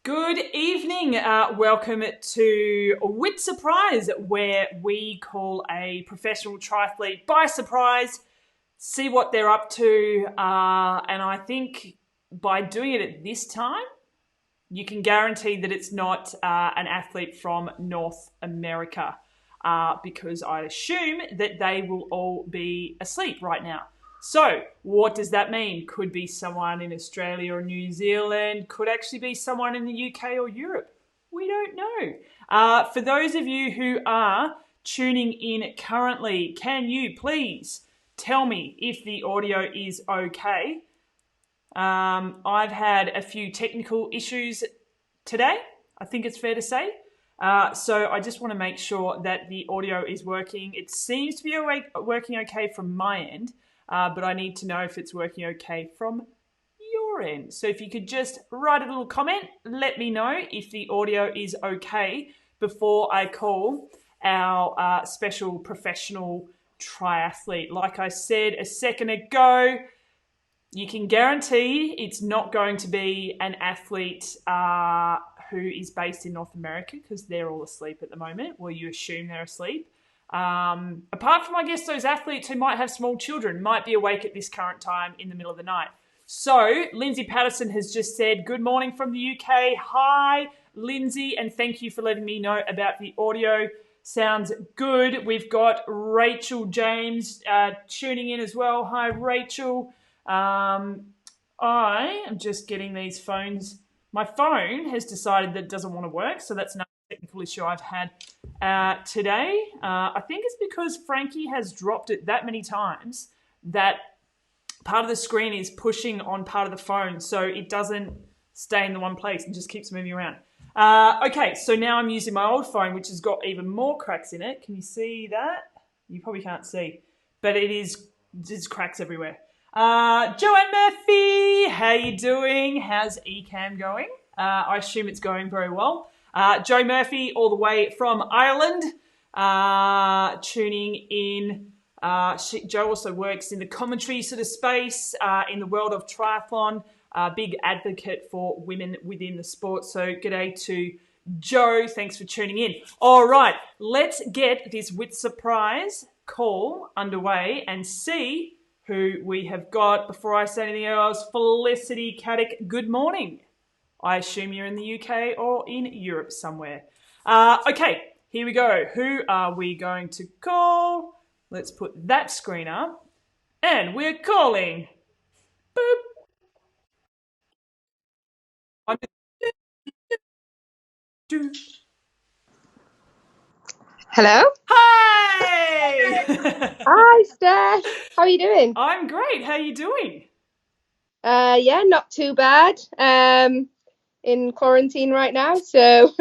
Good evening. Welcome to WITSUPRISE, where we call a professional triathlete by surprise, see what they're up to, and I think by doing it at this time, you can guarantee that it's not an athlete from North America, because I assume that they will all be asleep right now. So what does that mean? Could be someone in Australia or New Zealand, could actually be someone in the UK or Europe. We don't know. For those of you who are tuning in currently, can you please tell me if the audio is okay? I've had a few technical issues today, I think it's fair to say. So I just want to make sure that the audio is working. It seems to be working okay from my end. But I need to know if it's working okay from your end. So if you could just write a little comment, let me know if the audio is okay before I call our special professional triathlete. Like I said a second ago, you can guarantee it's not going to be an athlete who is based in North America, because they're all asleep at the moment. Well, you assume they're asleep. Apart from, I guess, those athletes who might have small children, might be awake at this current time in the middle of the night. So Lindsay Patterson has just said, good morning from the UK. Hi, Lindsay, and thank you for letting me know about the audio. Sounds good. We've got Rachel James tuning in as well. Hi, Rachel. I am just getting these phones. My phone has decided that it doesn't want to work, so that's another technical issue I've had today. I think it's because Frankie has dropped it that many times that part of the screen is pushing on part of the phone, so it doesn't stay in the one place and just keeps moving around. Okay, so now I'm using my old phone, which has got even more cracks in it. Can you see that? You probably can't see, but there's cracks everywhere. Joanne Murphy, how you doing? How's Ecamm going? I assume it's going very well. Joe Murphy, all the way from Ireland, tuning in. Joe also works in the commentary sort of space in the world of triathlon, big advocate for women within the sport. So g'day to Joe. Thanks for tuning in. All right, let's get this WITSUPRISE call underway and see who we have got. Before I say anything else, Felicity Caddick, good morning. I assume you're in the UK or in Europe somewhere. Okay, here we go. Who are we going to call? Let's put that screen up. And we're calling. Boop. Hello. Hi! Hi, Steph. How are you doing? I'm great. How are you doing? Yeah, not too bad. In quarantine right now, so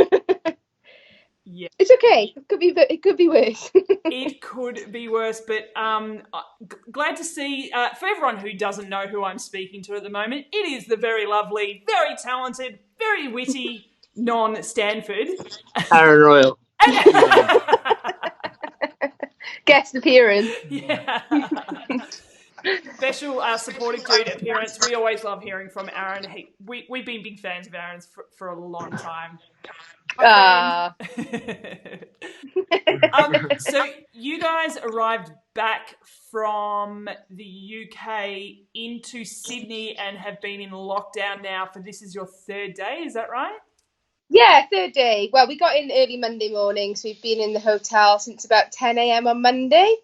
Yeah, it's okay. It could be worse. it could be worse, but glad to see. For everyone who doesn't know who I'm speaking to at the moment, it is the very lovely, very talented, very witty non-Stanford Royle. Guest appearance. Yeah. Special supporting dude appearance. We always love hearing from Aaron. We've been big fans of Aaron's for a long time. So you guys arrived back from the UK into Sydney and have been in lockdown now for this is your third day, is that right? Yeah, third day. Well, we got in early Monday morning, so we've been in the hotel since about 10 a.m. on Monday.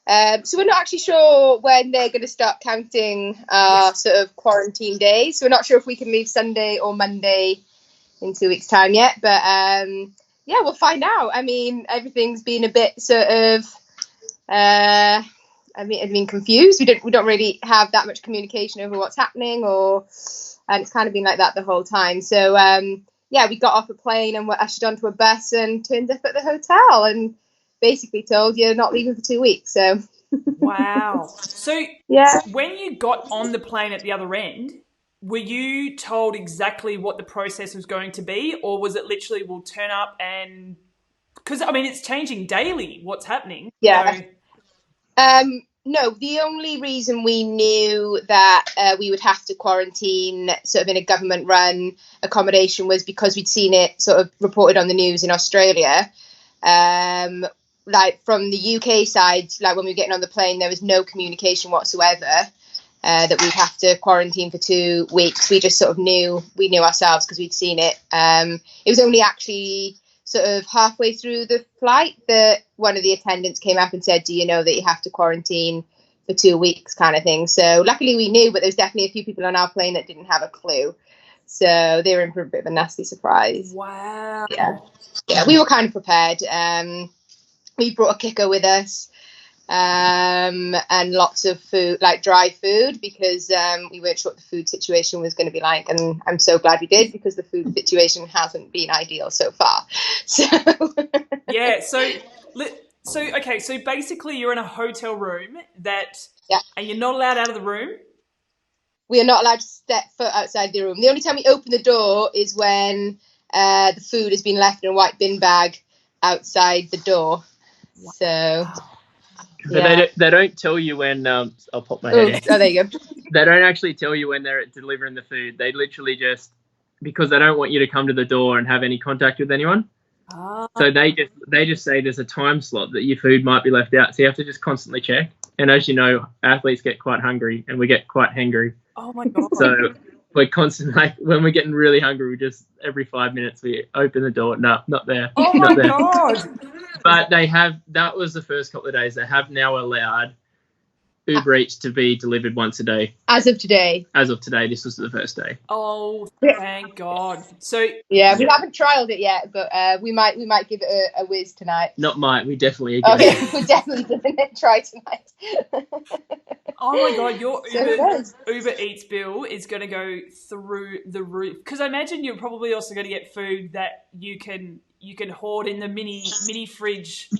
So we're not actually sure when they're going to start counting sort of quarantine days. So we're not sure if we can move Sunday or Monday in 2 weeks' time yet. But yeah, we'll find out. I mean, everything's been a bit sort of, confused. We don't really have that much communication over what's happening, and it's kind of been like that the whole time. So yeah, we got off a plane and were ushered onto a bus and turned up at the hotel and basically told you're not leaving for 2 weeks. So wow. So yeah, when you got on the plane at the other end, were you told exactly what the process was going to be, or was it literally we'll turn up and because I mean it's changing daily what's happening? yeah. So... No, the only reason we knew that we would have to quarantine sort of in a government-run accommodation was because we'd seen it sort of reported on the news in Australia. Like from the UK side, like when we were getting on the plane, there was no communication whatsoever that we'd have to quarantine for 2 weeks. We just sort of knew ourselves because we'd seen it. It was only actually sort of halfway through the flight that one of the attendants came up and said, do you know that you have to quarantine for 2 weeks kind of thing. So luckily we knew, but there's definitely a few people on our plane that didn't have a clue. So they were in for a bit of a nasty surprise. Wow. Yeah, we were kind of prepared. We brought a kicker with us and lots of food, like dry food, because we weren't sure what the food situation was going to be like. And I'm so glad we did, because the food situation hasn't been ideal so far. So yeah, so okay, so basically you're in a hotel room and you're not allowed out of the room. We are not allowed to step foot outside the room. The only time we open the door is when the food has been left in a white bin bag outside the door. Wow. So but they don't tell you when I'll pop my head in. Oh, there you go. They don't actually tell you when they're delivering the food. They literally just, because they don't want you to come to the door and have any contact with anyone. So they just say there's a time slot that your food might be left out. So you have to just constantly check. And as you know, athletes get quite hungry and we get quite hangry. Oh my God. So we're constantly, like, when we're getting really hungry, we just, every 5 minutes we open the door. No, not there. Oh my God. But that was the first couple of days. They have now allowed Uber Eats to be delivered once a day. As of today. This was the first day. Oh, thank God. So we haven't trialed it yet, but we might give it a whiz tonight. Not might, we definitely are. Okay, we're definitely doing it. Try tonight. Oh my God, your Uber Eats bill is going to go through the roof. Because I imagine you're probably also going to get food that you can hoard in the mini fridge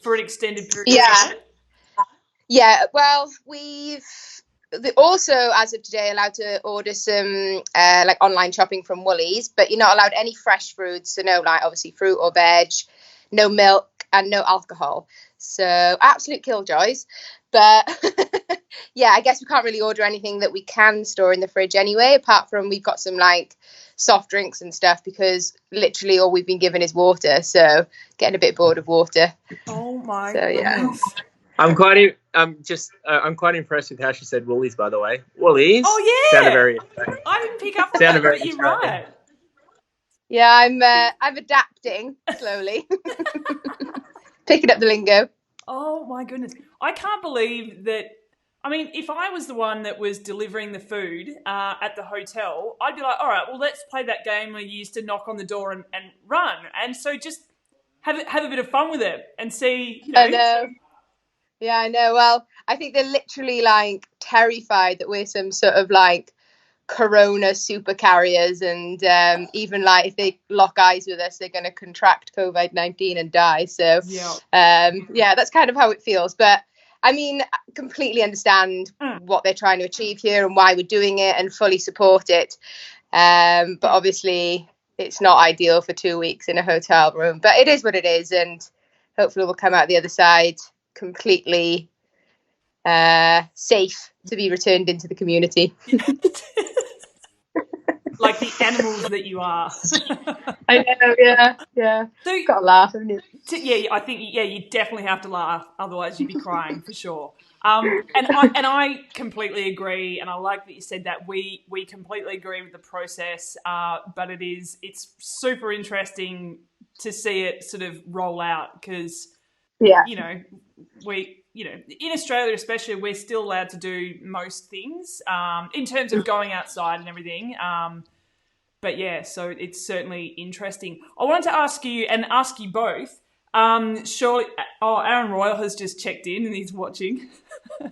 for an extended period. Yeah. Yeah, well, we've also, as of today, allowed to order some like online shopping from Woolies, but you're not allowed any fresh fruits, so no, like obviously fruit or veg, no milk and no alcohol. So absolute killjoys. But yeah, I guess we can't really order anything that we can store in the fridge anyway, apart from we've got some like soft drinks and stuff, because literally all we've been given is water. So getting a bit bored of water. Oh my goodness. I'm quite impressed with how she said Woolies, by the way. Woolies. Oh yeah. Sounded very. I didn't pick up on that, but you're right. Yeah, I'm adapting slowly, picking up the lingo. Oh my goodness, I can't believe that. I mean, if I was the one that was delivering the food at the hotel, I'd be like, all right, well, let's play that game where you used to knock on the door and run, and so just have a bit of fun with it and see. You know. I know. Yeah, I know. Well, I think they're literally like terrified that we're some sort of like corona super carriers, and even like if they lock eyes with us, they're going to contract COVID-19 and die. So yeah, that's kind of how it feels. But I mean, completely understand what they're trying to achieve here and why we're doing it, and fully support it. But obviously it's not ideal for 2 weeks in a hotel room, but it is what it is, and hopefully we'll come out the other side completely safe to be returned into the community. Like the animals that you are. I know, yeah. So, gotta laugh, haven't you? I think you definitely have to laugh, otherwise you'd be crying for sure. And I completely agree, and I like that you said that. We completely agree with the process, but it's super interesting to see it sort of roll out, because in Australia especially, we're still allowed to do most things in terms of going outside and everything. But yeah, so it's certainly interesting. I wanted to ask you both. Surely, Aaron Royle has just checked in and he's watching. You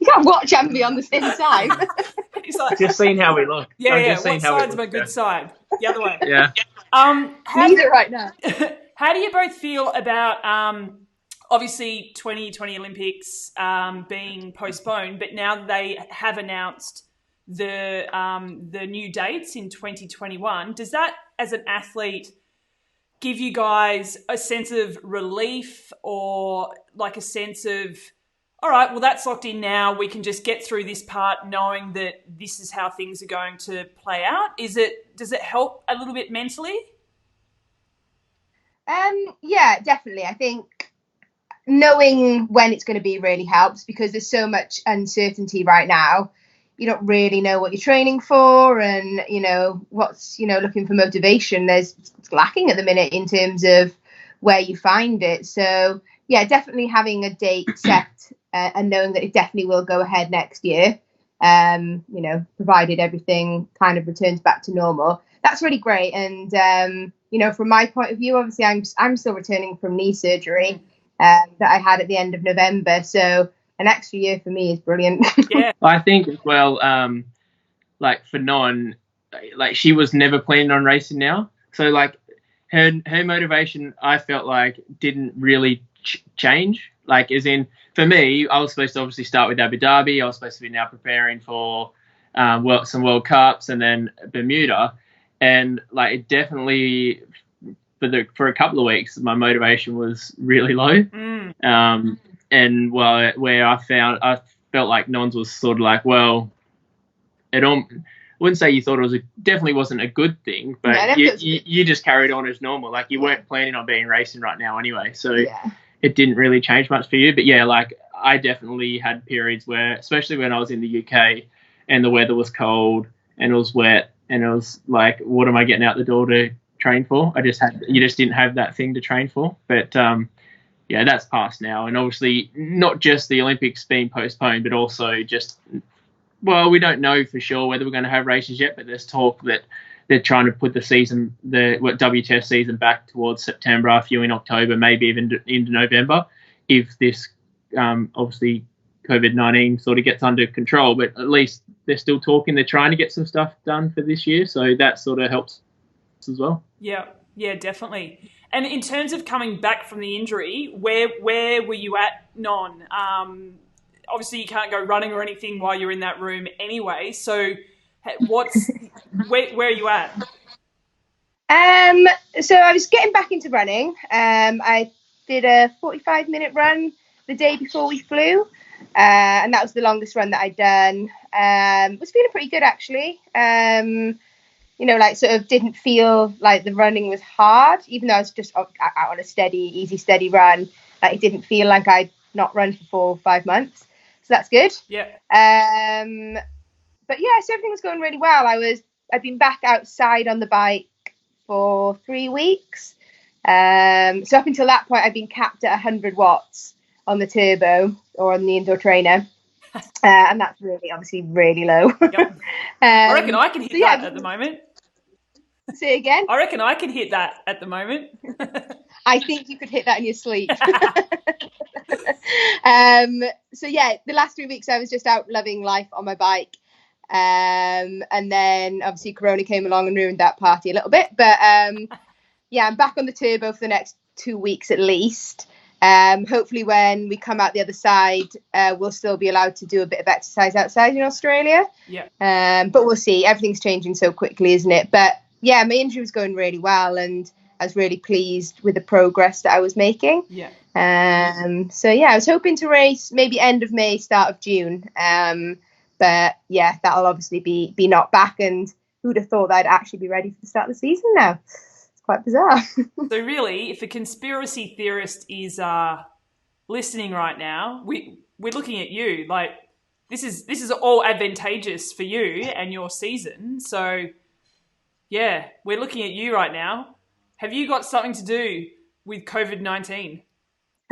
can't watch and be on the same time. He's like, just seeing how we look. What side's my good side? The other way. Yeah. Need it right now. How do you both feel about obviously 2020 Olympics being postponed, but now that they have announced the new dates in 2021, does that, as an athlete, give you guys a sense of relief, or like a sense of, All right, well, that's locked in now. We can just get through this part knowing that this is how things are going to play out. Does it help a little bit mentally? Yeah, definitely. I think knowing when it's going to be really helps, because there's so much uncertainty right now. You don't really know what you're training for, and what's looking for motivation. It's lacking at the minute in terms of where you find it. So yeah, definitely having a date set and knowing that it definitely will go ahead next year. Provided everything kind of returns back to normal. That's really great. And from my point of view, obviously I'm still returning from knee surgery that I had at the end of November. So an extra year for me is brilliant. Yeah. I think as well, like for Non, like she was never planning on racing now. So like her motivation, I felt like didn't really change. Like as in, for me, I was supposed to obviously start with Abu Dhabi. I was supposed to be now preparing for some World Cups and then Bermuda. And like it definitely, for a couple of weeks, my motivation was really low. And where I felt like Nons was sort of like, well, I wouldn't say you thought definitely wasn't a good thing, but you just carried on as normal. Like you weren't planning on being racing right now anyway. So it didn't really change much for you. But yeah, like I definitely had periods where, especially when I was in the UK and the weather was cold and it was wet and it was like, what am I getting out the door to train for? You just didn't have that thing to train for. But yeah, that's past now. And obviously not just the Olympics being postponed, but also just, well, we don't know for sure whether we're going to have races yet, but there's talk that they're trying to put the WTS season back towards September, a few in October, maybe even into November, if this obviously COVID-19 sort of gets under control. But at least they're still talking. They're trying to get some stuff done for this year, so that sort of helps as well. Yeah, definitely. And in terms of coming back from the injury, where were you at, Non? Obviously, you can't go running or anything while you're in that room anyway. So, where are you at? So I was getting back into running. I did a 45-minute run the day before we flew, and that was the longest run that I'd done. Was feeling pretty good actually. Like sort of didn't feel like the running was hard, even though I was just out on a steady run. Like it didn't feel like I'd not run for 4 or 5 months. So that's good. Yeah. But yeah, so everything was going really well. I'd been back outside on the bike for 3 weeks. So up until that point, I'd been capped at 100 watts on the turbo or on the indoor trainer. And that's obviously really low. Yep. I reckon I can hit that at the moment. Say again? I reckon I can hit that at the moment. I think you could hit that in your sleep. So yeah, the last 3 weeks I was just out loving life on my bike. And then obviously Corona came along and ruined that party a little bit. But yeah, I'm back on the turbo for the next 2 weeks at least. Hopefully when we come out the other side, we'll still be allowed to do a bit of exercise outside in Australia. Yeah. But we'll see. Everything's changing so quickly, isn't it? But yeah, my injury was going really well and I was really pleased with the progress that I was making. Yeah. So yeah, I was hoping to race maybe end of May, start of June. But yeah, that'll obviously be not back, and who'd have thought that I'd actually be ready for the start of the season now? It's quite bizarre. So really, if a conspiracy theorist is listening right now, we're looking at you. Like this is all advantageous for you and your season. So yeah, we're looking at you right now. Have you got something to do with COVID-19?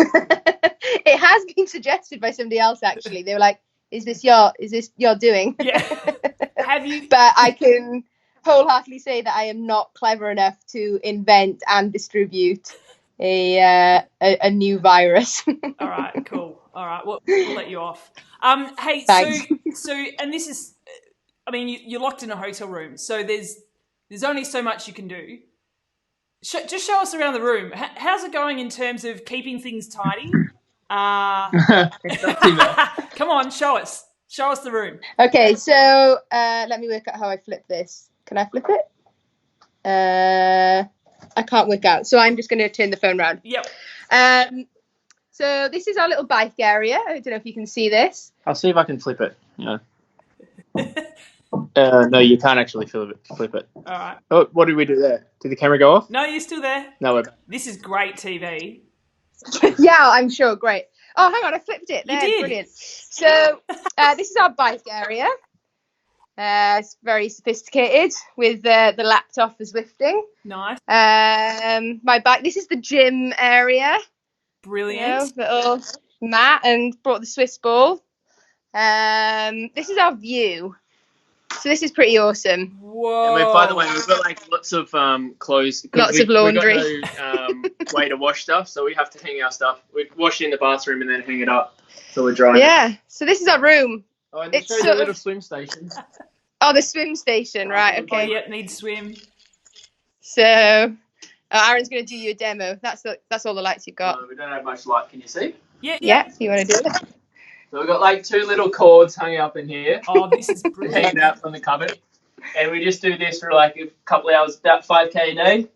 It has been suggested by somebody else actually. They were like, is this your doing? Yeah. Have you? But I can wholeheartedly say that I am not clever enough to invent and distribute a new virus. All right, cool. All right, we'll let you off. Hey, thanks. so and this is, I mean, you're locked in a hotel room, so there's only so much you can do. Just show us around the room. How's it going in terms of keeping things tidy? Come on, show us the room. Okay, so let me work out how I flip this. Can I flip it? I can't work out, so I'm just going to turn the phone around. Yep. So this is our little bike area. I don't know if you can see this. I'll see if I can flip it. Yeah. No, you can't actually flip it. All right. Oh, what did we do there? Did the camera go off? No, you're still there. No, we're back. This is great TV. Yeah, I'm sure. Great. Oh, hang on, I flipped it. You There, did. brilliant. So this is our bike area. It's very sophisticated with the laptop as lifting. Nice. My bike. This is the gym area. Brilliant. You know, little mat, and brought the Swiss ball. This is our view. So this is pretty awesome. Whoa. And by the way, we've got like lots of clothes. Lots of laundry. We've got no way to wash stuff, so we have to hang our stuff. We wash it in the bathroom and then hang it up so we're drying. Yeah. So this is our room. Oh, and It's show the little swim station. Oh, the swim station, right? Oh, Okay. yep, need swim. So Aaron's going to do you a demo. That's all the lights you've got. We don't have much light. Can you see? Yeah. You want to do it? So we've got like 2 little cords hung up in here. Oh, this is brilliant. Hanging out from the cupboard. And we just do this for like a couple of hours, about 5K a day.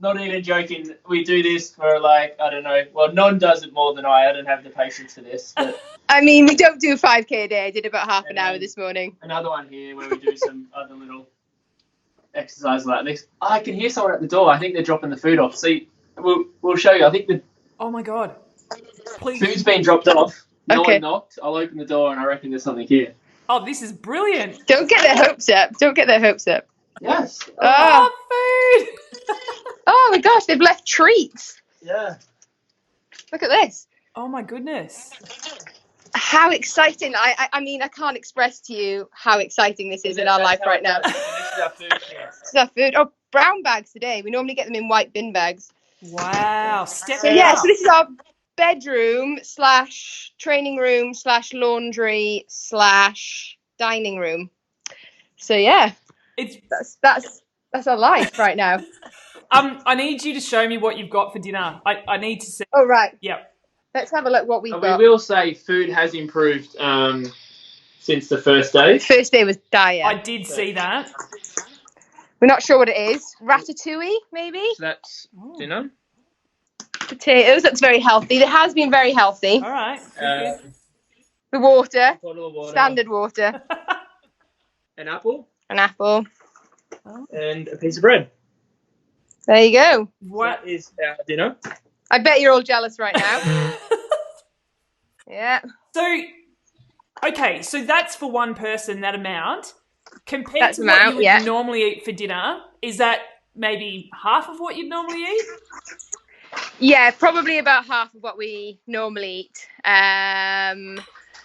Not even joking. We do this for like, I don't know. Well, Non does it more than I. I don't have the patience for this. But I mean, we don't do 5K a day. I did about half an hour this morning. another one here where we do some other little exercise like this. Oh, I can hear someone at the door. I think they're dropping the food off. See, we'll show you. I think the Oh my God. Please. food's been dropped off. No Okay. one knocked. I'll open the door and I reckon there's something here. Oh, this is brilliant. Don't get their hopes up. Don't get their hopes up. Yes. Oh, Oh, food. oh my gosh, they've left treats. Yeah. Look at this. Oh my goodness. How exciting. I mean, I can't express to you how exciting this is in our life right now. This is our food. This is our food. Oh, brown bags today. We normally get them in white bin bags. Wow. Step So it yeah, up. so this is our bedroom / training / laundry / dining room. So yeah, It's that's our life right now. I need you to show me what you've got for dinner. I need to see. Oh right, Yep. let's have a look what we've We got. will say food has improved since the first day. First day was dire. I did see that. We're not sure what it is. Ratatouille, maybe? So that's dinner. Potatoes. That's very healthy. It has been very healthy. All right. The water, Bottle of water. standard water, An apple an apple. and a piece of bread. There you go. What? That is our dinner. I bet you're all jealous right now. Yeah. So, okay, so that's for one person, that amount. Compared That's to amount, what you would yeah. normally eat for dinner, is that maybe half of what you'd normally eat? Yeah, probably about half of what we normally eat.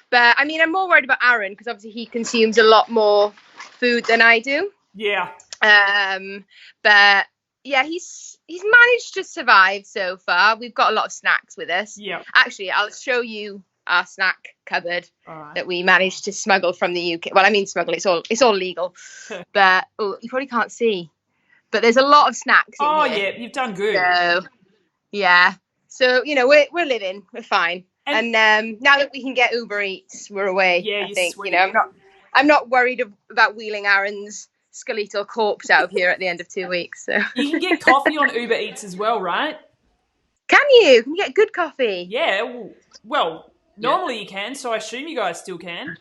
But I mean, I'm more worried about Aaron because obviously he consumes a lot more food than I do. Yeah. But yeah, he's managed to survive so far. We've got a lot of snacks with us. Yeah. Actually, I'll show you our snack cupboard All right. that we managed to smuggle from the UK. Well, I mean smuggle, it's all legal. But you probably can't see. But there's a lot of snacks in Oh, here. yeah, you've done good. So yeah. So, you know, we're living, we're fine. And now that we can get Uber Eats, we're away. Yeah, I you're think. sweet. You know, I'm not worried about wheeling Aaron's skeletal corpse out of here at the end of 2 weeks. So You can get coffee on Uber Eats as well, right? Can you get good coffee? Yeah, well, normally you can, so I assume you guys still can.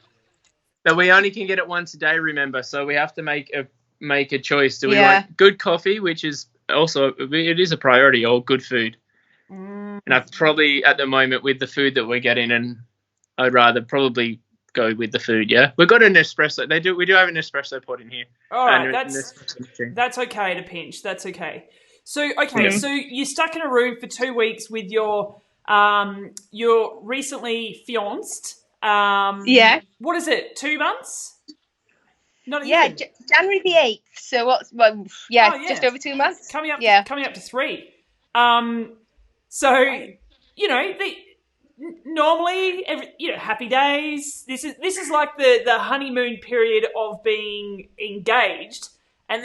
But we only can get it once a day, remember, so we have to make a choice. Do we want good coffee, which is also, it is a priority, or good food? And I've probably, at the moment, with the food that we're getting, and I'd rather probably go with the food, yeah? We've got an espresso. We do have an espresso pot in here. All right, And that's okay to pinch. That's okay. So, so you're stuck in a room for 2 weeks with your recently fianced. Yeah. What is it, 2 months? Not Yeah, even. January the 8th. So just over 2 months. Coming up to 3. So, you know, normally, happy days. This is like the honeymoon period of being engaged, and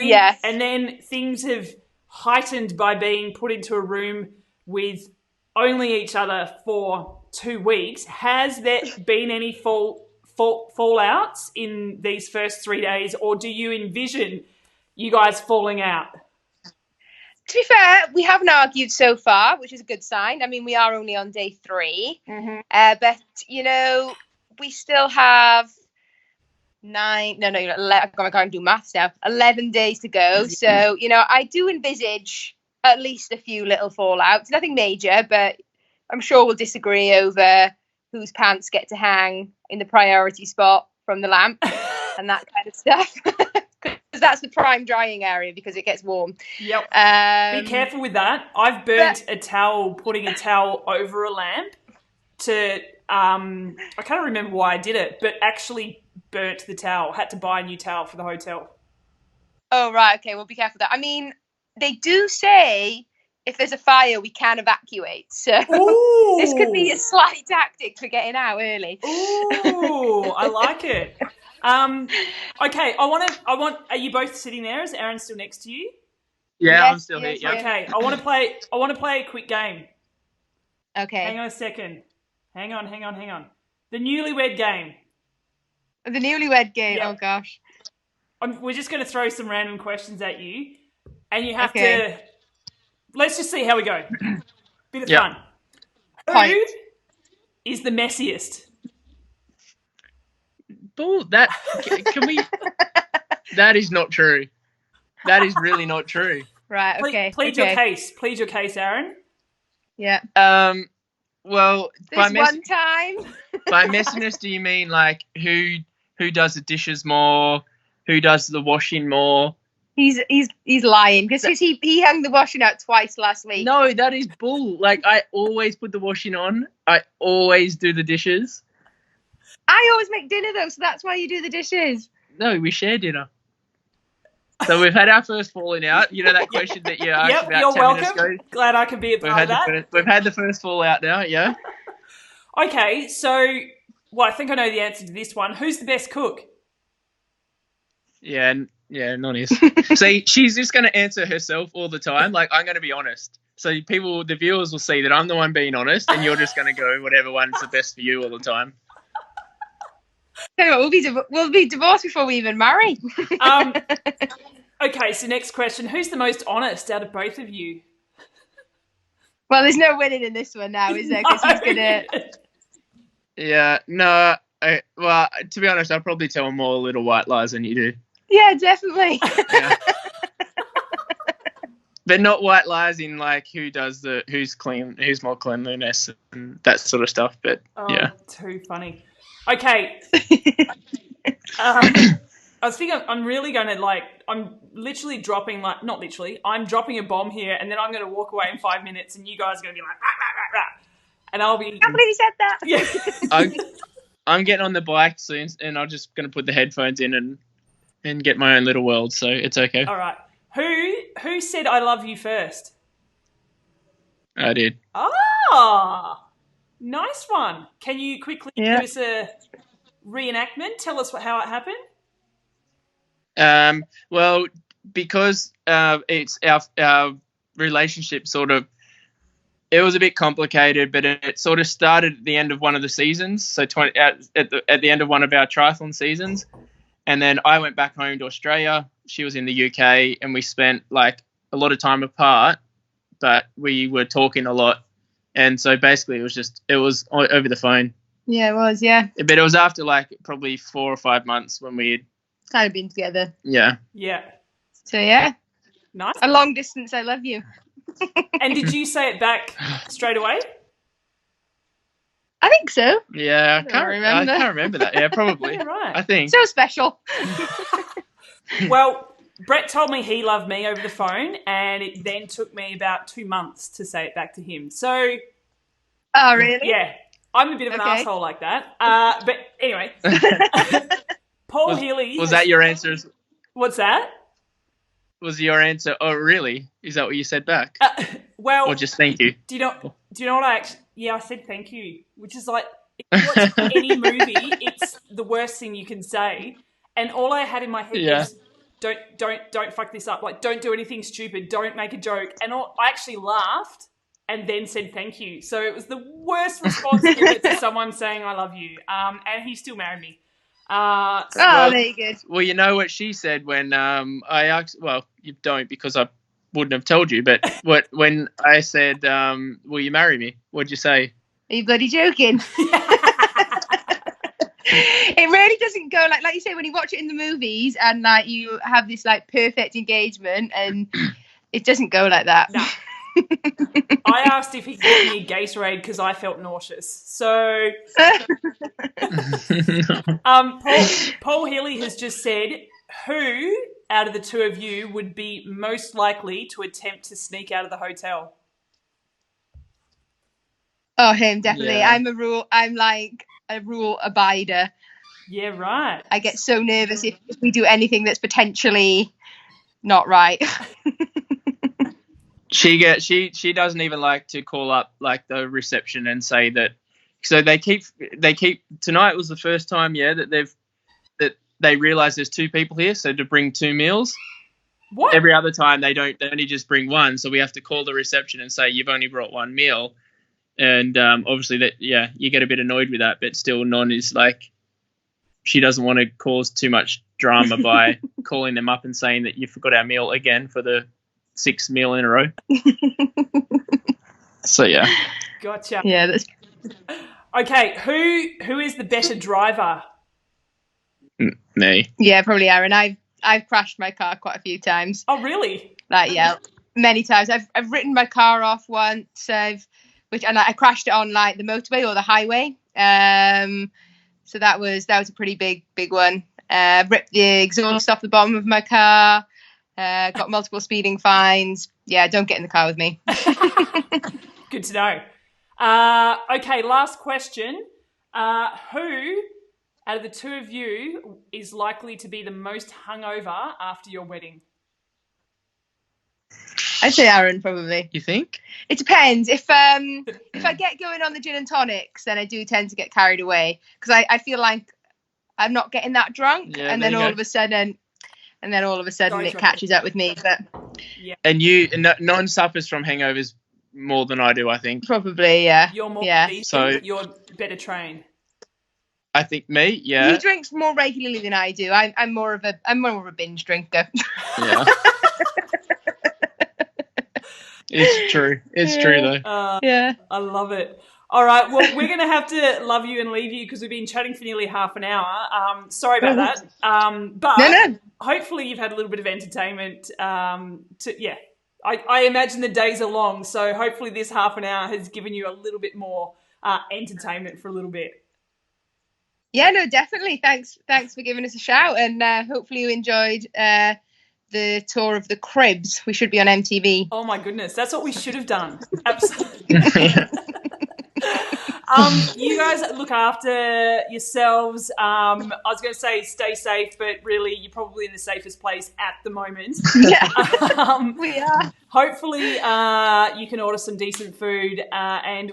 then things have heightened by being put into a room with only each other for 2 weeks. Has there been any fallouts in these first 3 days, or do you envision you guys falling out? To be fair, we haven't argued so far, which is a good sign. I mean, we are only on day 3. Mm-hmm. But, we still have 9, no, 11, I can't do maths now, 11 days to go. So, I do envisage at least a few little fallouts. Nothing major, but I'm sure we'll disagree over whose pants get to hang in the priority spot from the lamp and that kind of stuff. Because that's the prime drying area because it gets warm. Yep. Be careful with that. I've burnt a towel, putting a towel over a lamp to, I can't remember why I did it, but actually burnt the towel. Had to buy a new towel for the hotel. Oh, right. Okay, well, be careful with that. I mean, they do say if there's a fire, we can evacuate. So this could be a sly tactic for getting out early. Ooh, I like it. Okay, are you both sitting there? Is Aaron still next to you? Yeah, Yes, I'm still yes, here. Yep. Okay, I want to play a quick game. Okay. Hang on a second. Hang on. The Newlywed game. The Newlywed game. Yep. Oh, gosh. We're just going to throw some random questions at you, and you have to... Let's just see how we go. Bit of fun. Who is the messiest? Bull, that can we? That is not true. That is really not true. Right. Okay. Plead your case. Plead your case, Aaron. Yeah. Well, There's one time. By messiness, do you mean like who does the dishes more? Who does the washing more? He's lying because he hung the washing out twice last week. No, that is bull. Like, I always put the washing on. I always do the dishes. I always make dinner though, so that's why you do the dishes. No, we share dinner. So we've had our first falling out. You know that question that you asked about you're 10 welcome. minutes ago? Glad I could be a part of that. We've had the first fallout now, yeah? Okay, so, well, I think I know the answer to this one. Who's the best cook? Yeah, not his. See, she's just going to answer herself all the time. Like, I'm going to be honest. So the viewers will see that I'm the one being honest, and you're just going to go whatever one's the best for you all the time. Anyway, we'll be divorced before we even marry. Okay, so next question. Who's the most honest out of both of you? Well, there's no winning in this one now, is there? Because he's going to... Yeah, no. Well, to be honest, I'll probably tell more little white lies than you do. Yeah, definitely. Yeah. But not white lies in like who's clean, who's more cleanliness and that sort of stuff. But yeah, too funny. Okay. I was thinking I'm really going to I'm literally dropping not literally, I'm dropping a bomb here and then I'm going to walk away in 5 minutes and you guys are going to be like, rah, rah, rah, rah. And I'll be... I can't believe you said that. Yeah. I'm getting on the bike soon and I'm just going to put the headphones in and get my own little world, so it's okay. All right. Who said I love you first? I did. Ah, nice one. Can you quickly give us a reenactment? Tell us how it happened. Well, because it's our relationship it was a bit complicated, but it sort of started at the end of one of the seasons. So at the end of one of our triathlon seasons. And then I went back home to Australia. She was in the UK and we spent like a lot of time apart, but we were talking a lot. And so basically it was over the phone. Yeah, it was, yeah. But it was after like probably 4 or 5 months when we had kind of been together. Yeah. Yeah. So yeah. Nice. A long distance, I love you. And did you say it back straight away? I think so. Yeah, I can't remember that. Yeah, probably. Yeah, right. I think. So special. Well, Brett told me he loved me over the phone, and it then took me about 2 months to say it back to him. So... Oh, really? Yeah. I'm a bit of an asshole like that. But anyway. Paul Healy... Was that your answer? What's that? Was your answer, oh, really? Is that what you said back? Well... Or just thank you? Do you know what I actually... Yeah, I said thank you, which is like, if you watch any movie, it's the worst thing you can say. And all I had in my head was, don't fuck this up. Like, don't do anything stupid. Don't make a joke. And I actually laughed and then said thank you. So it was the worst response to someone saying I love you. And he still married me. There you go. Well, you know what she said when I asked, well, you don't because I wouldn't have told you. But when I said, "Will you marry me?" What'd you say? Are you bloody joking? It really doesn't go like you say when you watch it in the movies and like you have this like perfect engagement, and it doesn't go like that. No. I asked if he could get me a Gatorade because I felt nauseous. So, Paul Healy has just said, who out of the two of you would be most likely to attempt to sneak out of the hotel? Oh, him, definitely. Yeah. I'm like a rule abider. Yeah, right. I get so nervous if we do anything that's potentially not right. She doesn't even like to call up like the reception and say that. So they keep tonight was the first time that they realize there's two people here, so to bring two meals. What? Every other time they only just bring one, so we have to call the reception and say you've only brought one meal. And obviously that you get a bit annoyed with that, but still Non is like, she doesn't want to cause too much drama by calling them up and saying that you forgot our meal again for the 6th meal in a row. So yeah. Gotcha. Yeah, that's okay. Who is the better driver? Me. Yeah, probably Aaron. I've crashed my car quite a few times. Oh, really? Like, yeah, many times. I've written my car off once. I crashed it on like the motorway or the highway. So that was a pretty big one. Ripped the exhaust off the bottom of my car. Got multiple speeding fines. Yeah, don't get in the car with me. Good to know. Okay, last question. Who out of the two of you is likely to be the most hungover after your wedding? I'd say Aaron, probably. You think? It depends. If I get going on the gin and tonics, then I do tend to get carried away because I feel like I'm not getting that drunk, and then all of a sudden it catches up with me. But yeah, and Non suffers from hangovers more than I do. I think probably, yeah. You're more decent, so you're better trained. I think me, yeah. He drinks more regularly than I do. I'm more of a binge drinker. Yeah. It's true. It's true, though. Yeah. I love it. All right. Well, we're going to have to love you and leave you because we've been chatting for nearly half an hour. Sorry about that. But no. Hopefully you've had a little bit of entertainment. I imagine the days are long, so hopefully this half an hour has given you a little bit more entertainment for a little bit. Yeah, no, definitely. Thanks for giving us a shout, and hopefully you enjoyed the tour of the cribs. We should be on MTV. Oh my goodness, that's what we should have done. Absolutely. You guys look after yourselves. I was going to say stay safe, but really you're probably in the safest place at the moment. Yeah, we are. Hopefully you can order some decent food and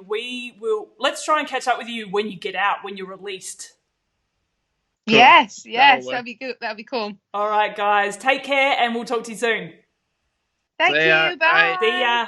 let's try and catch up with you when you get out, when you're released. Cool. Yes, that'd be good. That'd be cool. All right, guys, take care and we'll talk to you soon. Thank you. Bye. See ya.